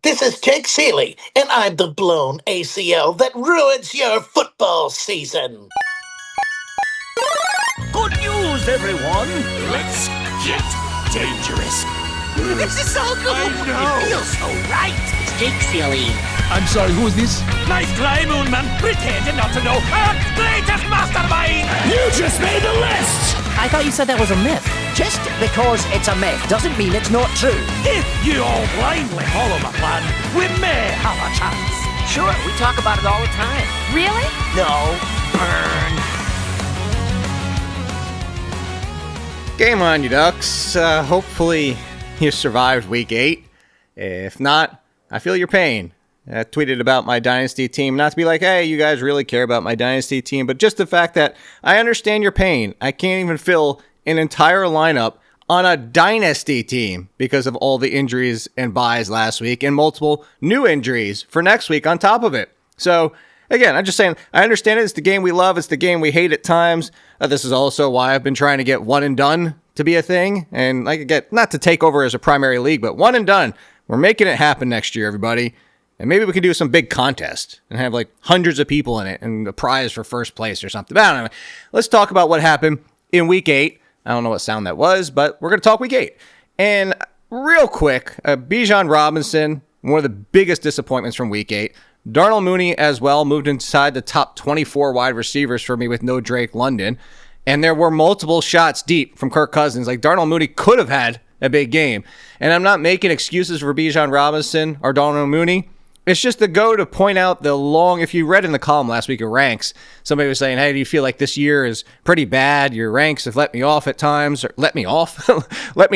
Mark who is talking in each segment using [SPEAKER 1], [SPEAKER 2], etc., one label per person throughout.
[SPEAKER 1] This is Jake Seeley, and I'm the blown ACL that ruins your football season.
[SPEAKER 2] Good news, everyone! Let's get dangerous.
[SPEAKER 3] This is so cool!
[SPEAKER 2] I know!
[SPEAKER 3] It feels so right! It's Jake Seeley.
[SPEAKER 4] I'm sorry, who is this?
[SPEAKER 2] Nice try, Moonman. Pretending not to know. Greatest mastermind!
[SPEAKER 5] You just made the list!
[SPEAKER 3] I thought you said that was a myth.
[SPEAKER 6] Just because it's a myth doesn't mean it's not true.
[SPEAKER 2] If you all blindly follow my plan, we may have a chance.
[SPEAKER 6] Sure, we talk about it all the time.
[SPEAKER 7] Really?
[SPEAKER 6] No, burn.
[SPEAKER 8] Game on, you Ducks. Hopefully you survived Week 8. If not, I feel your pain. I tweeted about my Dynasty team, not to be like, hey, you guys really care about my Dynasty team, but just the fact that I understand your pain. I can't even fill an entire lineup on a Dynasty team because of all the injuries and buys last week and multiple new injuries for next week on top of it. So, again, I'm just saying, I understand it. It's the game we love. It's the game we hate at times. This is also why I've been trying to get one and done to be a thing. And like, get not to take over as a primary league, but one and done. We're making it happen next year, everybody. And maybe we can do some big contest and have like hundreds of people in it and a prize for first place or something. But I don't know. Let's talk about what happened in Week 8. I don't know what sound that was, but we're going to talk Week 8. And real quick, Bijan Robinson, one of the biggest disappointments from Week 8. Darnell Mooney as well moved inside the top 24 wide receivers for me with no Drake London. And there were multiple shots deep from Kirk Cousins. Like Darnell Mooney could have had a big game. And I'm not making excuses for Bijan Robinson or Darnell Mooney. It's just the go to point out the long, if you read in the column last week of ranks, somebody was saying, hey, do you feel like this year is pretty bad? Your ranks have let me off at times, or let me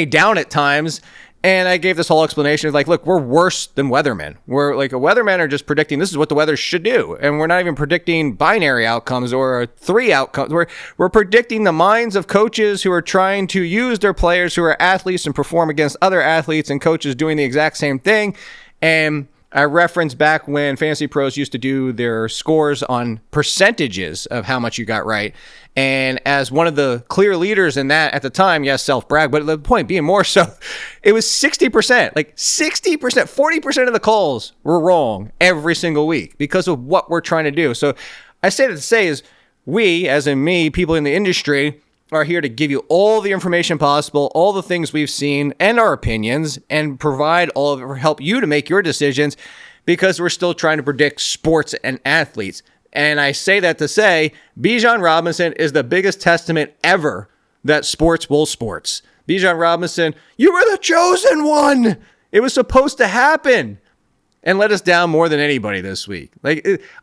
[SPEAKER 8] down at times. And I gave this whole explanation of like, look, we're worse than weathermen. We're like, weathermen are just predicting this is what the weather should do. And we're not even predicting binary outcomes or 3 outcomes. We're predicting the minds of coaches who are trying to use their players who are athletes and perform against other athletes and coaches doing the exact same thing. And I referenced back when Fantasy Pros used to do their scores on percentages of how much you got right. And as one of the clear leaders in that at the time, yes, self-brag, but the point being more so, it was 60%, like 60%, 40% of the calls were wrong every single week because of what we're trying to do. So I say that to say is we, as in me, people in the industry, are here to give you all the information possible, all the things we've seen and our opinions, and provide all of it, help you to make your decisions because we're still trying to predict sports and athletes. And I say that to say Bijan Robinson is the biggest testament ever that sports will sports. Bijan Robinson, you were the chosen one. It was supposed to happen. And let us down more than anybody this week.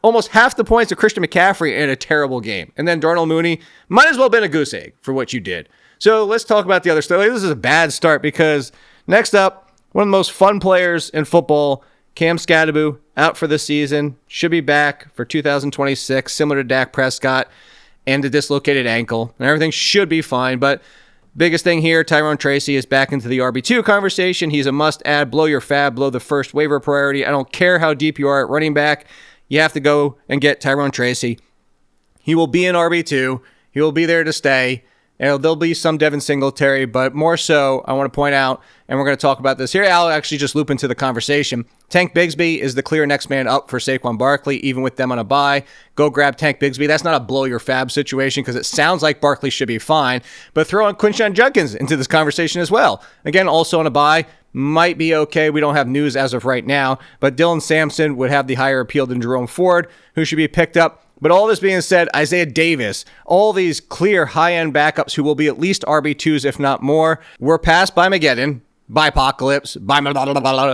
[SPEAKER 8] Almost half the points of Christian McCaffrey in a terrible game. And then Darnell Mooney might as well have been a goose egg for what you did. So let's talk about the other stuff. This is a bad start because next up, one of the most fun players in football, Cam Skattebo, out for the season. Should be back for 2026, similar to Dak Prescott and the dislocated ankle. And everything should be fine, but biggest thing here, Tyrone Tracy is back into the RB2 conversation. He's a must-add. Blow your fab. Blow the first waiver priority. I don't care how deep you are at running back. You have to go and get Tyrone Tracy. He will be in RB2. He will be there to stay. And there'll be some Devin Singletary, but more so, I want to point out, and we're going to talk about this here. I'll actually just loop into the conversation. Tank Bigsby is the clear next man up for Saquon Barkley, even with them on a bye. Go grab Tank Bigsby. That's not a blow your fab situation because it sounds like Barkley should be fine, but throw in Quinshon Judkins into this conversation as well. Again, also on a bye, might be okay. We don't have news as of right now, but Dylan Sampson would have the higher appeal than Jerome Ford, who should be picked up. But all this being said, Isaiah Davis, all these clear high-end backups who will be at least RB2s, if not more, were passed by Mageddon, by Apocalypse, by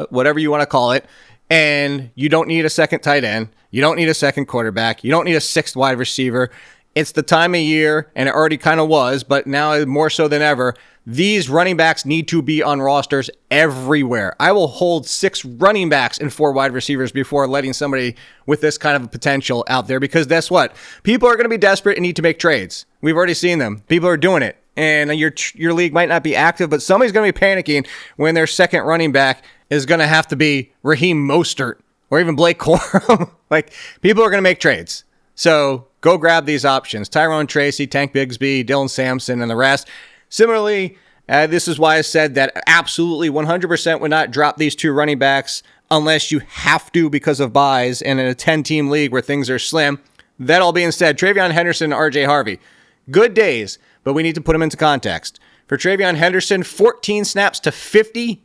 [SPEAKER 8] whatever you want to call it. And you don't need a second tight end. You don't need a second quarterback. You don't need a sixth wide receiver. It's the time of year, and it already kind of was, but now more so than ever, these running backs need to be on rosters everywhere. I will hold 6 running backs and 4 wide receivers before letting somebody with this kind of potential out there, because guess what? People are going to be desperate and need to make trades. We've already seen them. People are doing it. And your league might not be active, but somebody's going to be panicking when their second running back is going to have to be Raheem Mostert or even Blake Corum. Like, people are going to make trades. So go grab these options. Tyrone Tracy, Tank Bigsby, Dylan Sampson, and the rest. Similarly, this is why I said that absolutely 100% would not drop these 2 running backs unless you have to because of buys and in a 10-team league where things are slim. That all being said, TreVeyon Henderson and RJ Harvey, good days, but we need to put them into context. For TreVeyon Henderson, 14 snaps to 50.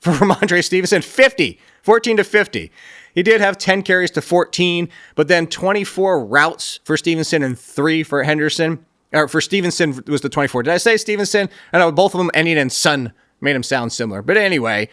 [SPEAKER 8] For Ramondre Stevenson, 50. 14 to 50. He did have 10 carries to 14, but then 24 routes for Stevenson and 3 for Henderson. Or for Stevenson was the 24. Did I say Stevenson? I know both of them ending in son made him sound similar. But anyway,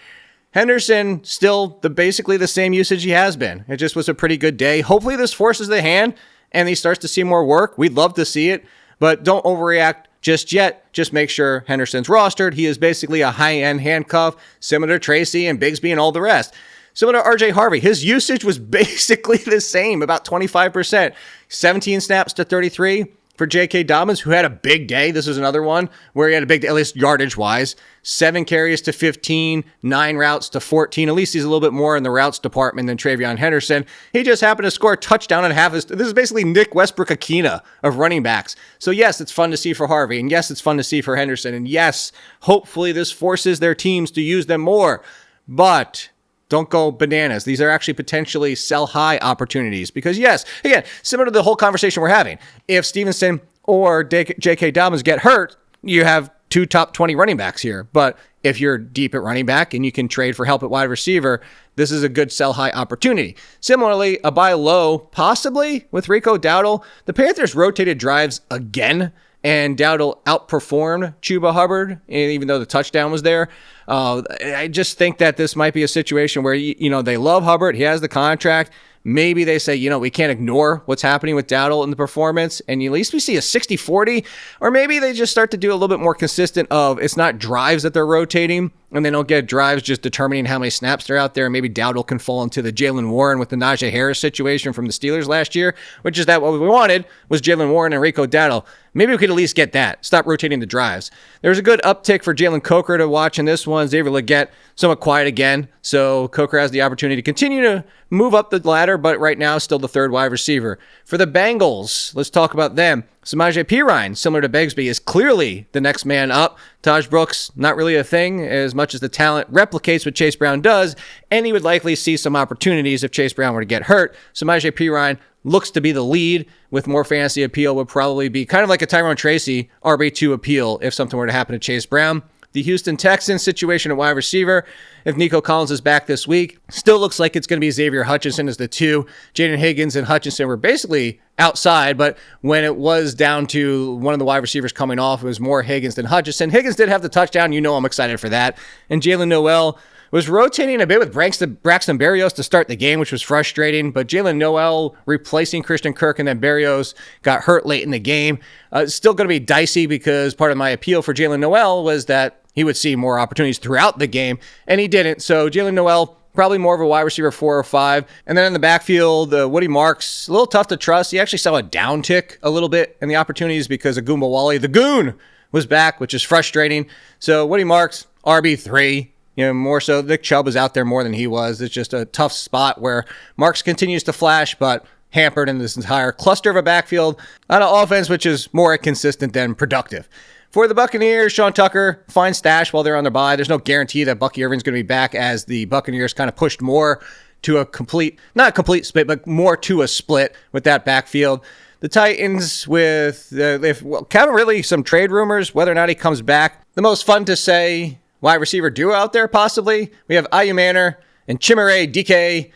[SPEAKER 8] Henderson still basically the same usage he has been. It just was a pretty good day. Hopefully this forces the hand and he starts to see more work. We'd love to see it, but don't overreact just yet. Just make sure Henderson's rostered. He is basically a high-end handcuff, similar to Tracy and Bigsby and all the rest. Similar to RJ Harvey, his usage was basically the same, about 25%. 17 snaps to 33 for J.K. Dobbins, who had a big day. This is another one where he had a big day, at least yardage-wise. 7 carries to 15, 9 routes to 14. At least he's a little bit more in the routes department than TreVeyon Henderson. He just happened to score a touchdown and half his... This is basically Nick Westbrook-Akina of running backs. So yes, it's fun to see for Harvey, and yes, it's fun to see for Henderson, and yes, hopefully this forces their teams to use them more. But don't go bananas. These are actually potentially sell-high opportunities because, yes, again, similar to the whole conversation we're having, if Stevenson or J.K. Dobbins get hurt, you have 2 top 20 running backs here. But if you're deep at running back and you can trade for help at wide receiver, this is a good sell-high opportunity. Similarly, a buy low, possibly with Rico, Dowdle. The Panthers rotated drives again, and Dowdle outperformed Chuba Hubbard, even though the touchdown was there. I just think that this might be a situation where, they love Hubbard. He has the contract. Maybe they say, we can't ignore what's happening with Dowdle in the performance, and at least we see a 60-40, or maybe they just start to do a little bit more consistent of it's not drives that they're rotating, and they don't get drives just determining how many snaps they're out there, and maybe Dowdle can fall into the Jaylen Warren with the Najee Harris situation from the Steelers last year, which is that what we wanted was Jaylen Warren and Rico Dowdle. Maybe we could at least get that. Stop rotating the drives. There's a good uptick for Jalen Coker to watch in this one. Xavier Legette, somewhat quiet again, so Coker has the opportunity to continue to move up the ladder, but right now still the third wide receiver. For the Bengals, let's talk about them. Samaje Perine, similar to Bigsby, is clearly the next man up. Taj Brooks, not really a thing, as much as the talent replicates what Chase Brown does, and he would likely see some opportunities if Chase Brown were to get hurt. Samaje Perine looks to be the lead with more fantasy appeal, would probably be kind of like a Tyrone Tracy RB2 appeal if something were to happen to Chase Brown. The Houston Texans situation at wide receiver, if Nico Collins is back this week, still looks like it's going to be Xavier Hutchinson as the 2. Jaden Higgins and Hutchinson were basically outside, but when it was down to one of the wide receivers coming off, it was more Higgins than Hutchinson. Higgins did have the touchdown. I'm excited for that. And Jalen Noel was rotating a bit with Braxton Berrios to start the game, which was frustrating, but Jalen Noel replacing Christian Kirk, and then Berrios got hurt late in the game. It's still going to be dicey because part of my appeal for Jalen Noel was that he would see more opportunities throughout the game, and he didn't. So Jalen Noel, probably more of a wide receiver 4 or 5. And then in the backfield, Woody Marks, a little tough to trust. He actually saw a downtick a little bit in the opportunities because of Wally, the goon, was back, which is frustrating. So Woody Marks, RB3. More so, Nick Chubb was out there more than he was. It's just a tough spot where Marks continues to flash, but hampered in this entire cluster of a backfield on an offense, which is more inconsistent than productive. For the Buccaneers, Sean Tucker, fine stash while they're on their bye. There's no guarantee that Bucky Irving's going to be back, as the Buccaneers kind of pushed more to a complete, not a complete split, but more to a split with that backfield. The Titans with, kind of really some trade rumors, whether or not he comes back. The most fun to say wide receiver duo out there, possibly. We have Manor and Chimere Dike.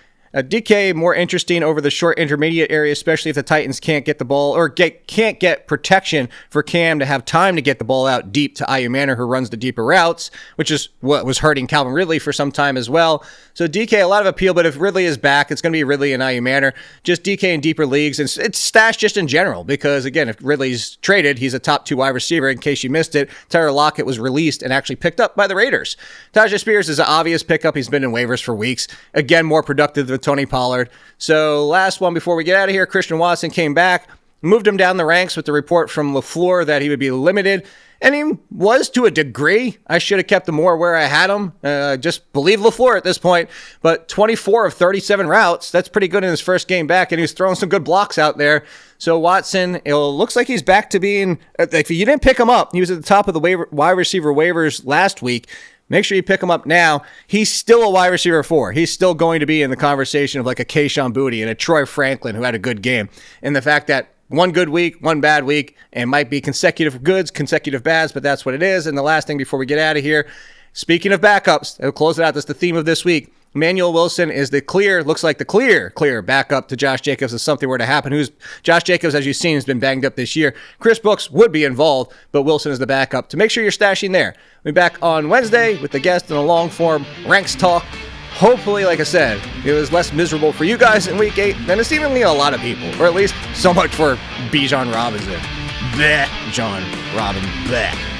[SPEAKER 8] Dike more interesting over the short intermediate area, especially if the Titans can't get the ball or can't get protection for Cam to have time to get the ball out deep to Manor, who runs the deeper routes, which is what was hurting Calvin Ridley for some time as well. So Dike, a lot of appeal, but if Ridley is back, it's going to be Ridley and Manor. Just Dike in deeper leagues, and it's stashed just in general because, again, if Ridley's traded, he's a top 2 wide receiver. In case you missed it, Tyler Lockett was released and actually picked up by the Raiders. Tyjae Spears is an obvious pickup. He's been in waivers for weeks. Again, more productive than Tony Pollard. So last one before we get out of here, Christian Watson came back, moved him down the ranks with the report from LaFleur that he would be limited. And he was to a degree. I should have kept him more where I had him. Just believe LaFleur at this point. But 24 of 37 routes, that's pretty good in his first game back. And he was throwing some good blocks out there. So Watson, it looks like he's back to being, if you didn't pick him up, he was at the top of the wide receiver waivers last week. make sure you pick him up now. He's still a wide receiver 4. He's still going to be in the conversation of like a Quinshon Booty and a Troy Franklin who had a good game. And the fact that one good week, one bad week, and might be consecutive goods, consecutive bads, but that's what it is. And the last thing before we get out of here, speaking of backups, I'll close it out. That's the theme of this week. Emmanuel Wilson is looks like the clear backup to Josh Jacobs if something were to happen. Josh Jacobs, as you've seen, has been banged up this year. Chris Brooks would be involved, but Wilson is the backup. To make sure you're stashing there. We'll be back on Wednesday with the guest in a long-form ranks talk. Hopefully, like I said, it was less miserable for you guys in Week 8 than it's seemingly a lot of people, or at least so much for Bijan Robinson. Bleh, John Robin, bleh.